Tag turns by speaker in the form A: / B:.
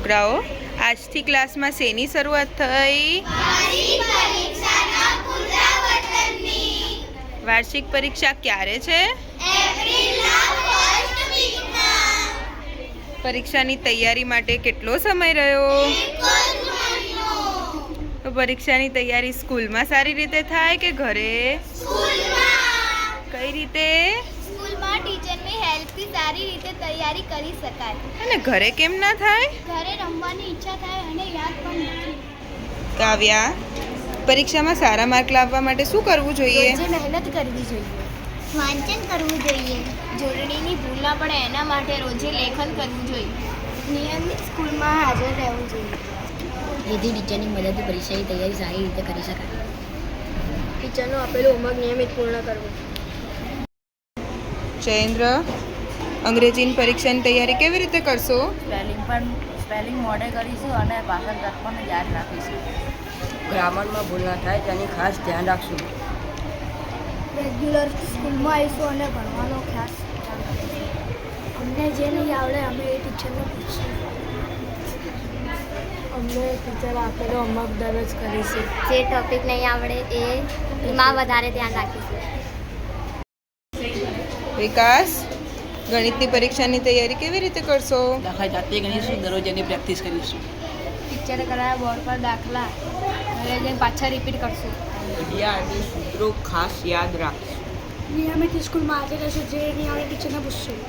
A: છોકરાઓ, આજથી ક્લાસમાં શેની શરૂઆત થઈ? વાર્ષિક પરીક્ષા ક્યારે છે? પરીક્ષાની તૈયારી માટે કેટલો સમય રહ્યો? તો પરીક્ષાની તૈયારી સ્કૂલમાં સારી રીતે થાય કે ઘરે? કઈ રીતે?
B: સ્કૂલમાં ટીચરની હેલ્પથી સારી રીતે તૈયારી કરી શકાય.
A: અને ઘરે કેમ ના થાય?
B: ઘરે રમવાની ઈચ્છા થાય અને યાદ પણ નથી.
A: કાવ્યા, પરીક્ષામાં સારા માર્ક લાવવા માટે શું કરવું જોઈએ?
B: મહેનત કરવી જોઈએ, વાંચન કરવું જોઈએ, જોડણીની ભૂલ ના પડે એના માટે રોજે લેખન કરવું જોઈએ, નિયમિત સ્કૂલમાં હાજર રહેવું જોઈએ.
C: જેથી ટીચરની મદદથી પરીક્ષાની તૈયારી સારી રીતે કરી શકાય.
B: ટીચરનું આપેલું હોમવર્ક નિયમિત પૂર્ણ કરવું.
A: જયેન્દ્ર, અંગ્રેજીની પરીક્ષાની તૈયારી કેવી રીતે કરશો?
C: સ્પેલિંગ મોડે કરીશું અને ભાષાંતર પણ યાદ રાખીશું.
D: ગ્રામરમાં ભૂલ ના થાય તેની ખાસ ધ્યાન રાખશું.
B: રેગ્યુલર સ્કૂલમાં આવીશું અને ભણવાનો ખાસ ધ્યાન રાખીશું. અમને જે નહીં આવડે અમે એ ટીચરને પૂછીશું. અમને ટીચર આપેલો હોમવર્ક દરરોજ કરીશું. જે ટોપિક નહીં આવડે એમાં વધારે ધ્યાન રાખીશું.
A: વિકાસ, ગણિતની પરીક્ષાની તૈયારી કેવી રીતે કરશો?
D: દાખલા જાતે ગણીશું, દરરોજ એની પ્રેક્ટિસ કરીશું.
B: ટીચરે કરાયા બોર્ડ પર દાખલા ઘરે જઈને પાછા રિપીટ કરશું.
D: ઘડિયા અને સૂત્રો ખાસ યાદ રાખશું.
B: નિયમિત સ્કૂલમાં હાજર રહેશું. જે નહીં આવડે ટીચરને પૂછશું.